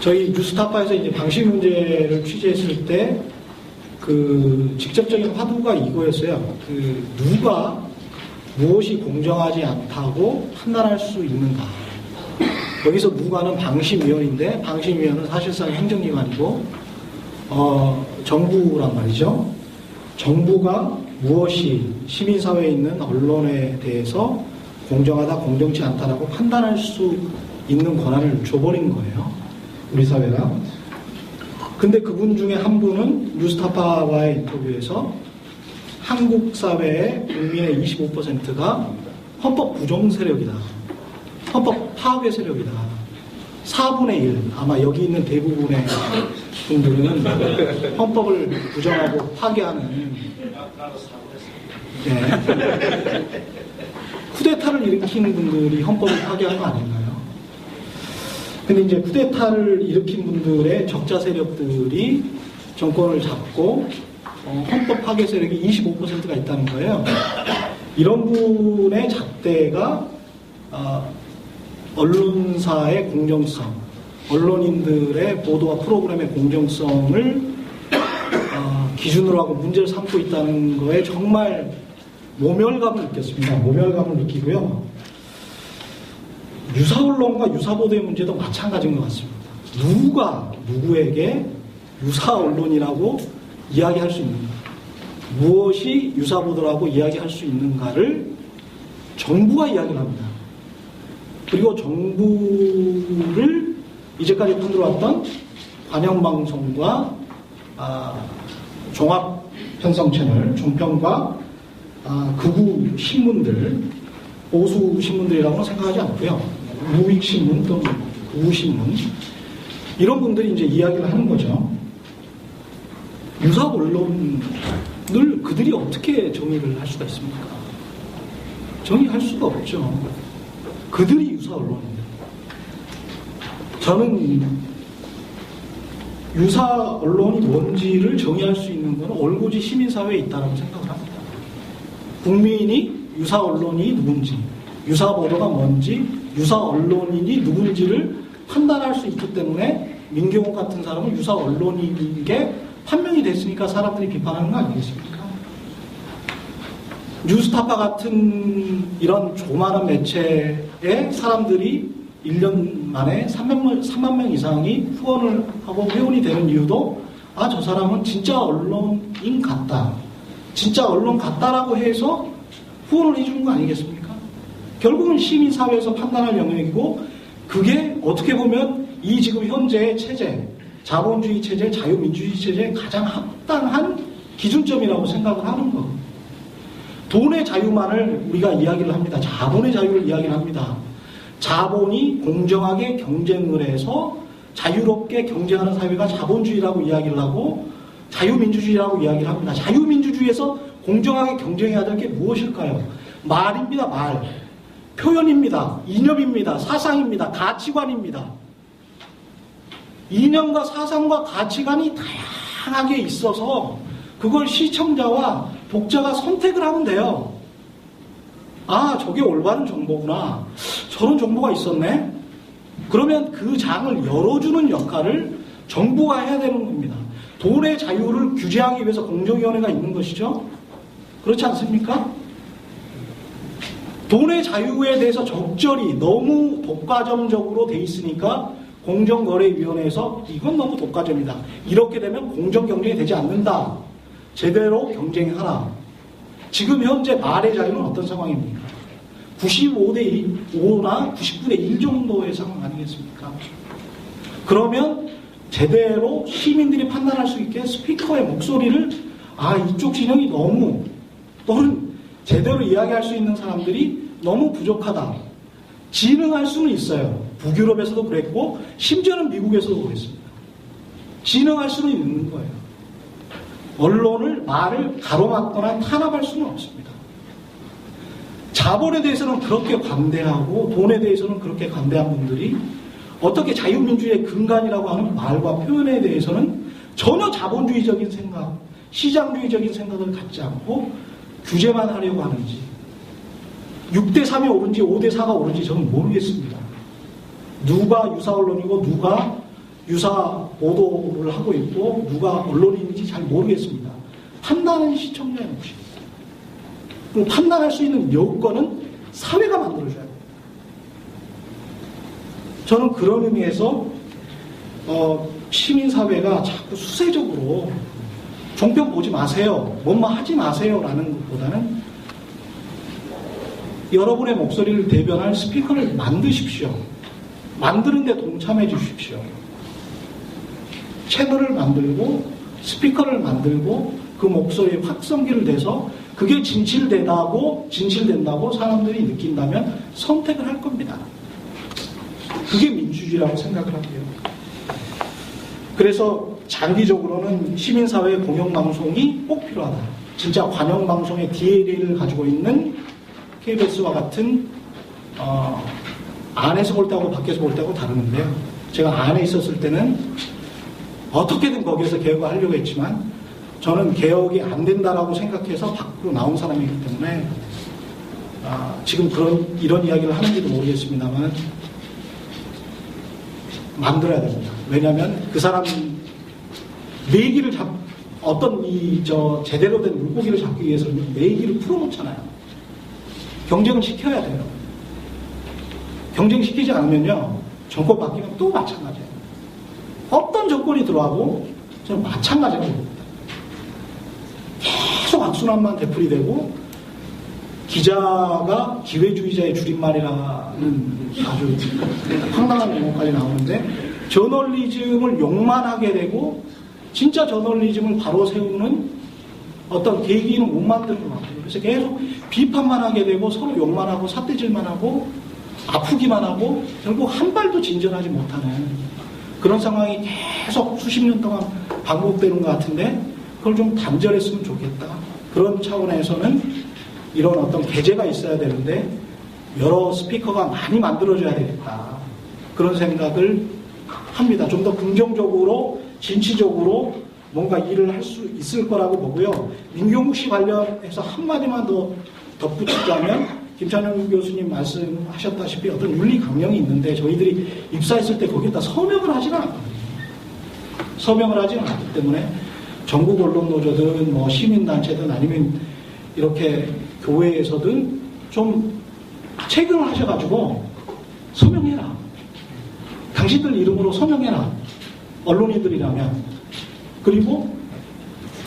저희 뉴스타파에서 이제 방식 문제를 취재했을 때 그 직접적인 화두가 이거였어요. 그 누가 무엇이 공정하지 않다고 판단할 수 있는가. 여기서 누가는 방심위원인데 방심위원은 사실상 행정기관이고 정부란 말이죠. 정부가 무엇이 시민사회에 있는 언론에 대해서 공정하다, 공정치 않다라고 판단할 수 있는 권한을 줘버린 거예요. 우리 사회가. 근데 그분 중에 한 분은 뉴스타파와의 인터뷰에서 한국 사회의 국민의 25%가 헌법 부정 세력이다. 헌법 파괴 세력이다. 4분의 1. 아마 여기 있는 대부분의 분들은 헌법을 부정하고 파괴하는 쿠데타를 일으킨 분들이 헌법을 파괴한 거 아닌가요? 근데 이제 쿠데타를 일으킨 분들의 적자 세력들이 정권을 잡고 헌법 파괴 세력이 25%가 있다는 거예요. 이런 분의 잣대가 언론사의 공정성, 언론인들의 보도와 프로그램의 공정성을 기준으로 하고 문제를 삼고 있다는 거에 정말 모멸감을 느꼈습니다. 모멸감을 느끼고요. 유사언론과 유사보도의 문제도 마찬가지인 것 같습니다. 누가 누구에게 유사언론이라고 이야기할 수 있는가, 무엇이 유사보도라고 이야기할 수 있는가를 정부가 이야기를 합니다. 그리고 정부를 이제까지 만들어왔던 관영방송과 종합편성채널, 종편과 극우 신문들, 보수 신문들이라고는 생각하지 않고요. 우익신문 또는 우신문, 이런 분들이 이제 이야기를 하는 거죠. 유사 언론을 그들이 어떻게 정의를 할 수가 있습니까? 정의할 수가 없죠. 그들이 유사 언론입니다. 저는 유사 언론이 뭔지를 정의할 수 있는 것은 올고지 시민사회에 있다고 생각을 합니다. 국민이 유사 언론이 누군지, 유사 보도가 뭔지, 유사 언론인이 누군지를 판단할 수 있기 때문에 민경욱 같은 사람은 유사 언론인인 게 판명이 됐으니까 사람들이 비판하는 거 아니겠습니까? 뉴스타파 같은 이런 조그마한 매체에 사람들이 1년 만에 3만 명 이상이 후원을 하고 회원이 되는 이유도 저 사람은 진짜 언론인 같다, 진짜 언론 같다라고 해서 후원을 해주는 거 아니겠습니까? 결국은 시민사회에서 판단할 영역이고, 그게 어떻게 보면 이 지금 현재의 체제, 자본주의 체제, 자유민주주의 체제의 가장 합당한 기준점이라고 생각을 하는 거. 돈의 자유만을 우리가 이야기를 합니다. 자본의 자유를 이야기를 합니다. 자본이 공정하게 경쟁을 해서 자유롭게 경쟁하는 사회가 자본주의라고 이야기를 하고 자유민주주의라고 이야기를 합니다. 자유민주주의에서 공정하게 경쟁해야 될 게 무엇일까요? 말입니다. 말. 표현입니다. 이념입니다. 사상입니다. 가치관입니다. 이념과 사상과 가치관이 다양하게 있어서 그걸 시청자와 독자가 선택을 하면 돼요. 저게 올바른 정보구나. 저런 정보가 있었네. 그러면 그 장을 열어주는 역할을 정부가 해야 되는 겁니다. 돈의 자유를 규제하기 위해서 공정위원회가 있는 것이죠. 그렇지 않습니까? 돈의 자유에 대해서 적절히 너무 독과점적으로 돼 있으니까 공정거래위원회에서 이건 너무 독과점이다, 이렇게 되면 공정경쟁이 되지 않는다, 제대로 경쟁하라. 지금 현재 말의 자유는 어떤 상황입니까? 95대 5나 99대 1 정도의 상황 아니겠습니까? 그러면 제대로 시민들이 판단할 수 있게 스피커의 목소리를 이쪽 진영이 너무, 또는 제대로 이야기할 수 있는 사람들이 너무 부족하다, 진흥할 수는 있어요. 북유럽에서도 그랬고 심지어는 미국에서도 그랬습니다. 진흥할 수는 있는 거예요. 언론을, 말을 가로막거나 탄압할 수는 없습니다. 자본에 대해서는 그렇게 관대하고 돈에 대해서는 그렇게 관대한 분들이 어떻게 자유민주주의의 근간이라고 하는 말과 표현에 대해서는 전혀 자본주의적인 생각, 시장주의적인 생각을 갖지 않고 규제만 하려고 하는지, 6대 3이 옳은지 5대 4가 옳은지 저는 모르겠습니다. 누가 유사 언론이고 누가 유사 보도를 하고 있고 누가 언론인인지 잘 모르겠습니다. 판단은 시청자의 몫입니다. 그리고 판단할 수 있는 여건은 사회가 만들어줘야 돼요. 저는 그런 의미에서 시민사회가 자꾸 수세적으로 종편 보지 마세요, 뭔만 하지 마세요 라는 것보다는 여러분의 목소리를 대변할 스피커를 만드십시오. 만드는 데 동참해 주십시오. 채널을 만들고 스피커를 만들고 그 목소리에 확성기를 대서 그게 진실된다고 사람들이 느낀다면 선택을 할 겁니다. 그게 민주주의라고 생각을 하고요. 그래서 장기적으로는 시민사회 공영방송이 꼭 필요하다. 진짜 관영방송의 DNA를 가지고 있는 KBS와 같은 안에서 볼 때하고 밖에서 볼 때하고 다르는데요. 제가 안에 있었을 때는 어떻게든 거기에서 개혁을 하려고 했지만 저는 개혁이 안 된다라고 생각해서 밖으로 나온 사람이기 때문에 지금 이런 이야기를 하는지도 모르겠습니다만 만들어야 됩니다. 왜냐하면 그 사람 내기를 제대로 된 물고기를 잡기 위해서는 내기를 풀어놓잖아요. 경쟁을 시켜야 돼요. 경쟁시키지 않으면요, 정권 바뀌면 또 마찬가지예요. 어떤 정권이 들어와도 저는 마찬가지라고 봅니다. 계속 악순환만 되풀이되고 기자가 기회주의자의 줄임말이라는 아주 황당한 용어까지 나오는데 저널리즘을 욕만 하게 되고 진짜 저널리즘을 바로 세우는 어떤 계기는 못 만드는 것 같아요. 그래서 계속 비판만 하게 되고 서로 욕만 하고 삿대질만 하고 아프기만 하고 결국 한 발도 진전하지 못하는 그런 상황이 계속 수십 년 동안 반복되는 것 같은데 그걸 좀 단절했으면 좋겠다. 그런 차원에서는 이런 어떤 계제가 있어야 되는데 여러 스피커가 많이 만들어져야 되겠다. 그런 생각을 합니다. 좀 더 긍정적으로 진취적으로 뭔가 일을 할 수 있을 거라고 보고요. 민경욱 씨 관련해서 한마디만 더 덧붙이자면 김찬영 교수님 말씀하셨다시피 어떤 윤리 강령이 있는데 저희들이 입사했을 때 거기에다 서명을 하지는 않거든요. 서명을 하지는 않기 때문에 전국 언론노조든 뭐 시민단체든 아니면 이렇게 교회에서든 좀 체결을 하셔가지고 서명해라. 당신들 이름으로 서명해라. 언론인들이라면. 그리고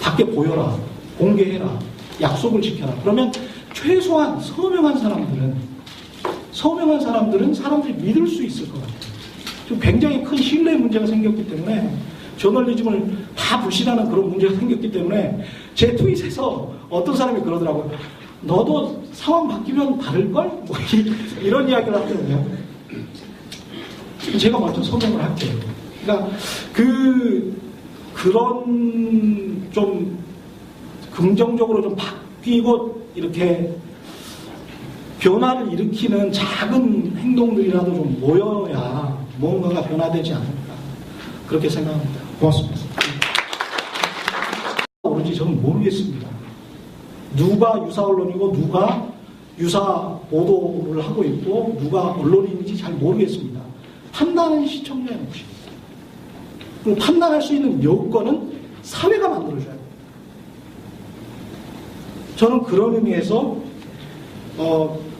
밖에 보여라. 공개해라. 약속을 지켜라. 그러면 최소한 서명한 사람들은 사람들이 믿을 수 있을 것 같아요. 지금 굉장히 큰 신뢰 문제가 생겼기 때문에 저널리즘을 다 불신하는 그런 문제가 생겼기 때문에 제 트윗에서 어떤 사람이 그러더라고요. 너도 상황 바뀌면 다를걸? 뭐 이런 이야기를 하거든요. 제가 먼저 서명을 할게요. 그러니까 그런 좀 긍정적으로 좀 바뀌고 이렇게 변화를 일으키는 작은 행동들이라도 좀 모여야 뭔가가 변화되지 않을까 그렇게 생각합니다. 고맙습니다. 오로지 저는 모르겠습니다. 누가 유사 언론이고 누가 유사 보도를 하고 있고 누가 언론인인지 잘 모르겠습니다. 판단은 시청자의 몫입니다. 그리고 판단할 수 있는 여건은 사회가 만들어줘야 돼요. 저는 그런 의미에서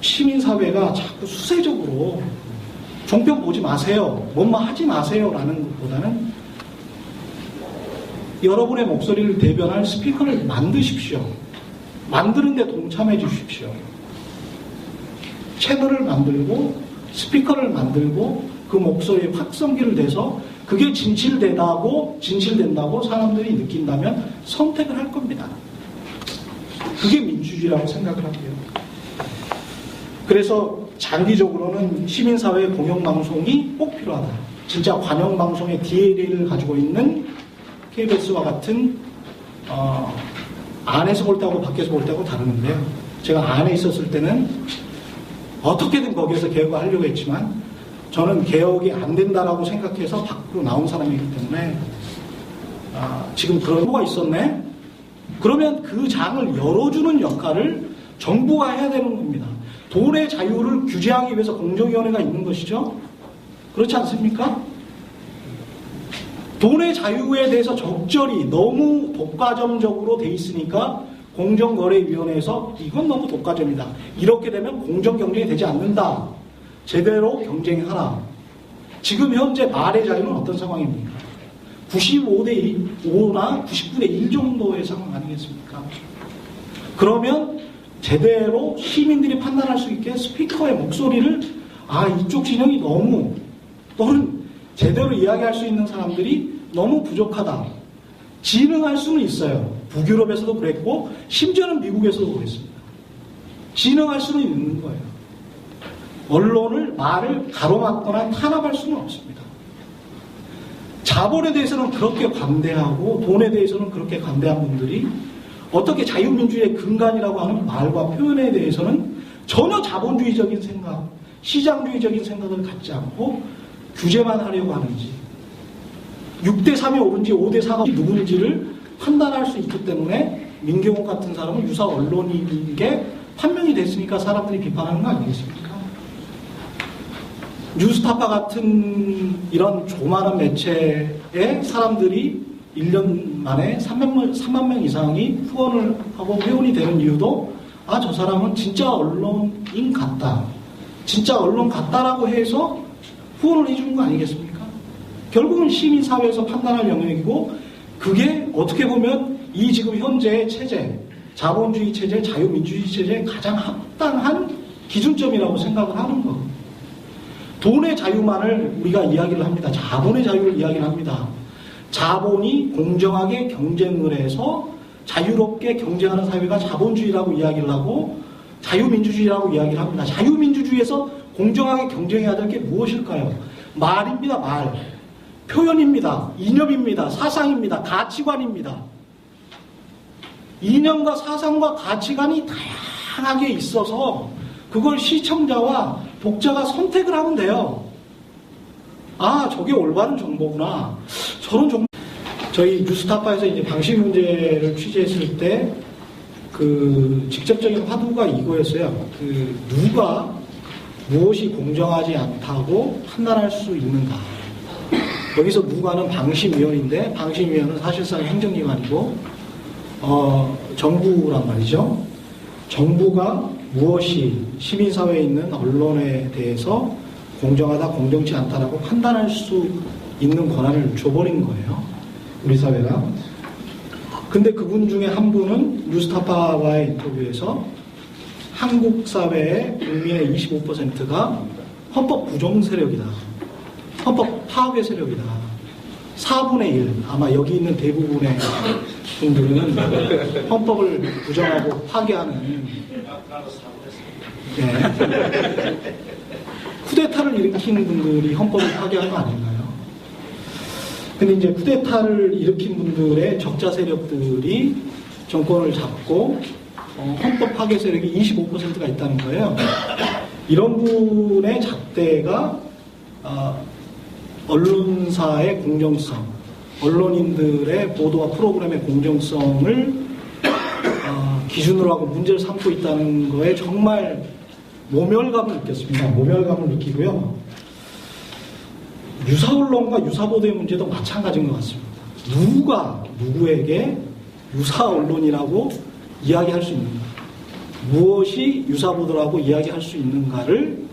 시민사회가 자꾸 수세적으로 종편 보지 마세요, 뭔만 하지 마세요 라는 것보다는 여러분의 목소리를 대변할 스피커를 만드십시오. 만드는 데 동참해 주십시오. 채널을 만들고 스피커를 만들고 그 목소리에 확성기를 대서 그게 진실된다고 사람들이 느낀다면 선택을 할 겁니다. 그게 민주주의라고 생각을 하고요. 그래서 장기적으로는 시민사회 공영방송이 꼭 필요하다. 진짜 관영방송의 DNA를 가지고 있는 KBS와 같은 안에서 볼 때하고 밖에서 볼 때하고 다르는데요. 제가 안에 있었을 때는 어떻게든 거기에서 개혁을 하려고 했지만 저는 개혁이 안 된다라고 생각해서 밖으로 나온 사람이기 때문에 지금 그런 후보가 있었네? 그러면 그 장을 열어주는 역할을 정부가 해야 되는 겁니다. 돈의 자유를 규제하기 위해서 공정위원회가 있는 것이죠. 그렇지 않습니까? 돈의 자유에 대해서 적절히 너무 독과점적으로 돼 있으니까 공정거래위원회에서 이건 너무 독과점이다. 이렇게 되면 공정경쟁이 되지 않는다. 제대로 경쟁하라. 지금 현재 말의 자유는 어떤 상황입니까? 95대 5나 99대 1 정도의 상황 아니겠습니까? 그러면 제대로 시민들이 판단할 수 있게 스피커의 목소리를 이쪽 진영이 너무 또는 제대로 이야기할 수 있는 사람들이 너무 부족하다. 진흥할 수는 있어요. 북유럽에서도 그랬고 심지어는 미국에서도 그랬습니다. 진흥할 수는 있는 거예요. 언론을 말을 가로막거나 탄압할 수는 없습니다. 자본에 대해서는 그렇게 관대하고 돈에 대해서는 그렇게 관대한 분들이 어떻게 자유민주주의의 근간이라고 하는 말과 표현에 대해서는 전혀 자본주의적인 생각, 시장주의적인 생각을 갖지 않고 규제만 하려고 하는지 6대 3이 옳은지 5대 4가 누군지를 판단할 수 있기 때문에 민경욱 같은 사람은 유사 언론인 게 판명이 됐으니까 사람들이 비판하는 거 아니겠습니까? 뉴스타파 같은 이런 조만한 매체에 사람들이 1년 만에 3만 명 이상이 후원을 하고 회원이 되는 이유도 저 사람은 진짜 언론인 같다. 진짜 언론 같다라고 해서 후원을 해주는 거 아니겠습니까? 결국은 시민사회에서 판단할 영역이고 그게 어떻게 보면 이 지금 현재의 체제, 자본주의 체제, 자유민주주의 체제의 가장 합당한 기준점이라고 생각을 하는 겁니다. 돈의 자유만을 우리가 이야기를 합니다. 자본의 자유를 이야기를 합니다. 자본이 공정하게 경쟁을 해서 자유롭게 경쟁하는 사회가 자본주의라고 이야기를 하고 자유민주주의라고 이야기를 합니다. 자유민주주의에서 공정하게 경쟁해야 될 게 무엇일까요? 말입니다. 말. 표현입니다. 이념입니다. 사상입니다. 가치관입니다. 이념과 사상과 가치관이 다양하게 있어서 그걸 시청자와 독자가 선택을 하면 돼요. 저게 올바른 정보구나. 저런 정보. 저희 뉴스타파에서 이제 방식 문제를 취재했을 때 직접적인 화두가 이거였어요. 누가 무엇이 공정하지 않다고 판단할 수 있는가. 여기서 누가는 방심위원인데 방심위원은 사실상 행정기관이고 정부란 말이죠. 정부가 무엇이 시민사회에 있는 언론에 대해서 공정하다, 공정치 않다라고 판단할 수 있는 권한을 줘버린 거예요. 우리 사회가. 근데 그분 중에 한 분은 뉴스타파와의 인터뷰에서 한국 사회의 국민의 25%가 헌법 부정 세력이다. 헌법 파괴 세력이다. 4분의 1. 아마 여기 있는 대부분의 분들은 헌법을 부정하고 파괴하는 쿠데타를 일으킨 분들이 헌법을 파괴한 거 아닌가요? 근데 이제 쿠데타를 일으킨 분들의 적자 세력들이 정권을 잡고 헌법 파괴 세력이 25%가 있다는 거예요. 이런 분의 잣대가 언론사의 공정성, 언론인들의 보도와 프로그램의 공정성을 기준으로 하고 문제를 삼고 있다는 거에 정말 모멸감을 느꼈습니다. 모멸감을 느끼고요. 유사 언론과 유사 보도의 문제도 마찬가지인 것 같습니다. 누가 누구에게 유사 언론이라고 이야기할 수 있는가, 무엇이 유사 보도라고 이야기할 수 있는가를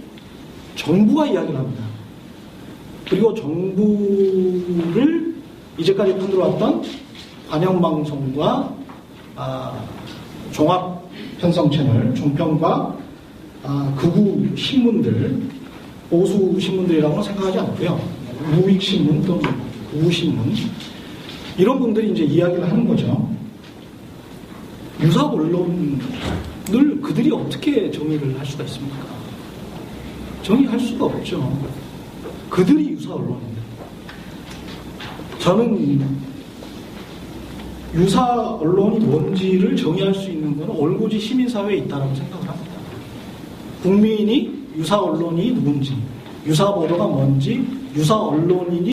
정부가 이야기를 합니다. 그리고 정부를 이제까지 만들어왔던 관영방송과 종합편성 채널, 종편과 극우 신문들, 보수 신문들이라고는 생각하지 않고요. 우익신문 또는 우신문, 이런 분들이 이제 이야기를 하는 거죠. 유사 언론을 그들이 어떻게 정의를 할 수가 있습니까? 정의할 수가 없죠. 그들이 유사 언론입니다. 저는 유사 언론이 뭔지를 정의할 수 있는 것은 올고지 시민사회에 있다고 생각을 합니다. 국민이 유사 언론이 누군지, 유사 보도가 뭔지, 유사 언론인이